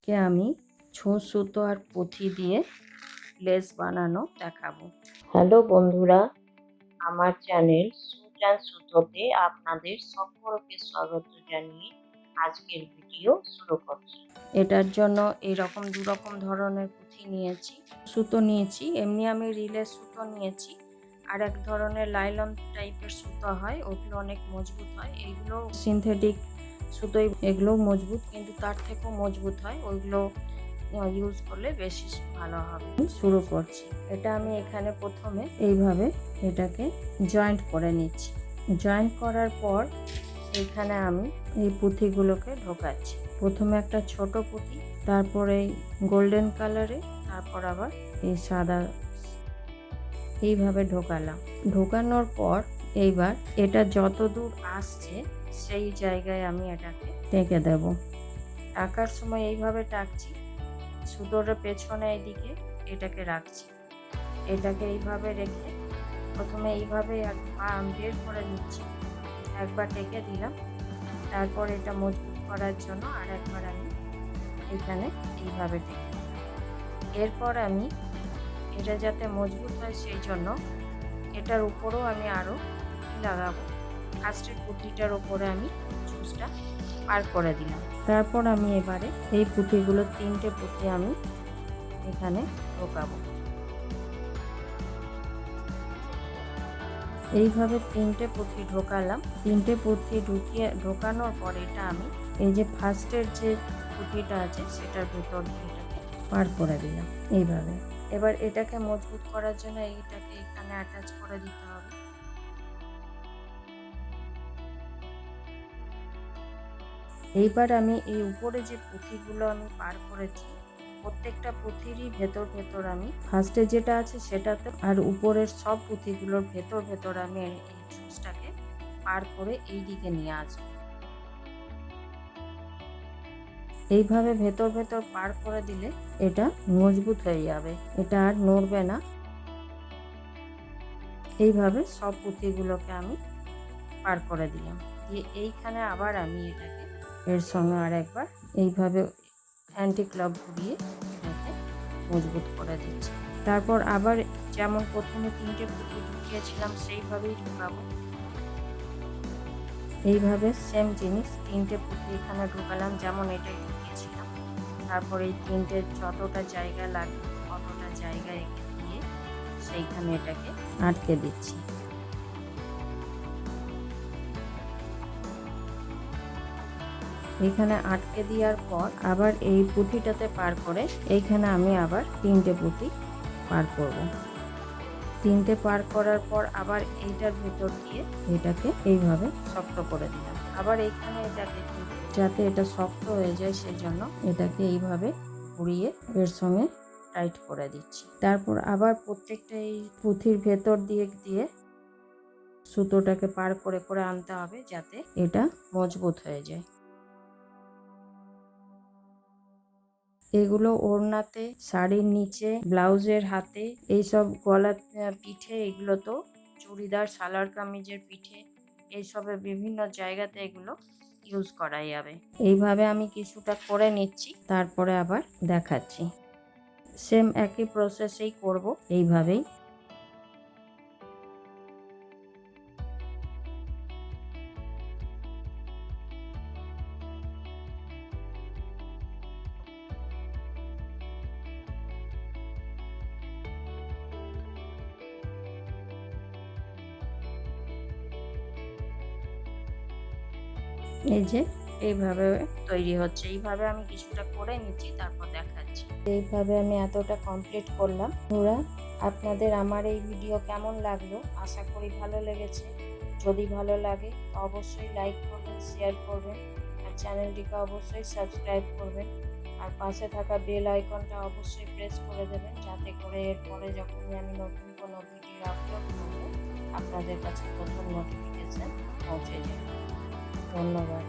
আজকে আমি ছুঁচ সুতো আর পুঁথি দিয়ে লেস বানানো দেখাবো। হ্যালো বন্ধুরা, আমার চ্যানেল সুতোতে আপনাদের সকলকে স্বাগত জানিয়ে আজকের ভিডিও শুরু করছি। এটার জন্য এরকম দুরকম ধরনের পুঁথি নিয়েছি, সুতো নিয়েছি। এমনি আমি রিলের সুতো নিয়েছি, আর এক ধরনের লাইলন টাইপের সুতো হয়, ওগুলো অনেক মজবুত হয়। এইগুলো সিনথেটিক সুতোই, এগুলো মজবুত, কিন্তু তার থেকেও মজবুত হয়। ওইগুলো ইউজ করলে বেশি ভালো হবে। শুরু করছি। এটা আমি এখানে প্রথমে এইভাবে এটাকে জয়েন্ট করে নিচ্ছি। জয়েন্ট করার পর এখানে আমি এই পুঁথিগুলোকে ঢোকাচ্ছি। প্রথমে একটা ছোট পুঁথি, তারপর এই গোল্ডেন কালারে, তারপর আবার এই সাদা, এইভাবে ঢোকালাম। ঢোকানোর পর এইবার এটা যত দূর আসছে সেই জায়গায় আমি এটাকে টেকে দেব। টাকার সময় এইভাবে টাকছি, সুতোর পেছনে এইদিকে এটাকে রাখছি। এটাকে এইভাবে রেখে প্রথমে এইভাবে বের করে নিচ্ছি। একবার টেকে দিলাম, তারপর এটা মজবুত করার জন্য আর একবার আমি এখানে এইভাবে টেকে দিলাম। এরপর আমি এটা যাতে মজবুত হয় সেই জন্য এটার উপরেও আমি আরও পুঁথি লাগাবো। ফার্স্টের পুঁথিটার উপরে আমি ছুঁচটা পার করে দিলাম। তারপর আমি এবারে এই পুঁথিগুলো, তিনটে পুঁথি আমি এখানে ঢোকাবো। এইভাবে তিনটে পুঁথি ঢোকালাম। তিনটে পুঁথি ঢোকানোর পর এটা আমি এই যে ফার্স্টের যে পুঁথিটা আছে সেটার ভেতর দিয়ে এটাকে পার করে দিলাম এইভাবে। এবার এটাকে মজবুত করার জন্য এইটাকে এখানে অ্যাটাচ করে দিতে হবে। এইবার আমি এই উপরে যে পুঁথিগুলো আমি পার করেছি, প্রত্যেকটা পুঁথিরই ভেতর আমি ফার্স্টে যেটা আছে সেটাতে, আর উপরের সব পুঁথিগুলোর ভেতর আমি এই ছুঁচটাকে পার করে এই দিকে নিয়ে আসবো। এইভাবে ভেতর পার করে দিলে এটা মজবুত হয়ে যাবে, এটা আর নড়বে না। এইভাবে সব পুঁথিগুলোকে আমি পার করে দিলাম। দিয়ে এইখানে আবার আমি এটাকে এর সঙ্গে আর একবার এইভাবে অ্যান্টি ক্লক ঘুরিয়ে এটাকে মজবুত করে দিচ্ছি। তারপর আবার যেমন প্রথমে তিনটে পুঁথি ঢুকিয়েছিলাম সেইভাবেই ঢুকাবো। এইভাবে সেম জিনিস তিনটে পুঁথি এখানে ঢুকালাম যেমন এটাই ঢুকিয়েছিলাম। তারপর এই তিনটে যতটা জায়গা লাগে অতটা জায়গায় দিয়ে সেইখানে এটাকে আটকে দিচ্ছি। এখানে আটকে দেওয়ার পর আবার এই পুঁথিটাতে পার করে এইখানে আমি আবার তিনটে পুঁথি পার করব। তিনটে পার করার পর আবার এইটার ভেতর দিয়ে এটাকে এইভাবে শক্ত করে দিলাম। আবার এইখানে এটাকে যাতে এটা শক্ত হয়ে যায় সেই জন্য এটাকে এইভাবে ঘুরিয়ে এর সঙ্গে টাইট করে দিচ্ছি। তারপর আবার প্রত্যেকটা এই পুঁথির ভেতর দিয়ে সুতোটাকে পার করে আনতে হবে যাতে এটা মজবুত হয়ে যায়। এগুলো ওড়নাতে, শাড়ির নিচে, ব্লাউজের হাতে, এইসব গলার পিঠে, এগুলো তো চুড়িদার, সালোয়ার কামিজের পিঠে, এইসবে বিভিন্ন জায়গাতে এগুলো ইউজ করা যাবে। এইভাবে আমি কিছুটা করে নিচ্ছি, তারপরে আবার দেখাচ্ছি। সেম একই প্রসেসেই করব এইভাবেই। এই যে এইভাবে তৈরি হচ্ছে। এইভাবে আমি কিছুটা করে নিচ্ছি, তারপর দেখাচ্ছি। এইভাবে আমি এতটা কমপ্লিট করলাম। বন্ধুরা, আপনাদের আমার এই ভিডিও কেমন লাগলো? আশা করি ভালো লেগেছে। যদি ভালো লাগে অবশ্যই লাইক করবেন, শেয়ার করবেন, আর চ্যানেলটিকে অবশ্যই সাবস্ক্রাইব করবেন। আর পাশে থাকা বেল আইকনটা অবশ্যই প্রেস করে দেবেন, যাতে করে এরপরে যখনই আমি নতুন কোনো ভিডিও আপলোড করব আপনাদের কাছে প্রথম নোটিফিকেশান পৌঁছে যায়। ধন্যবাদ।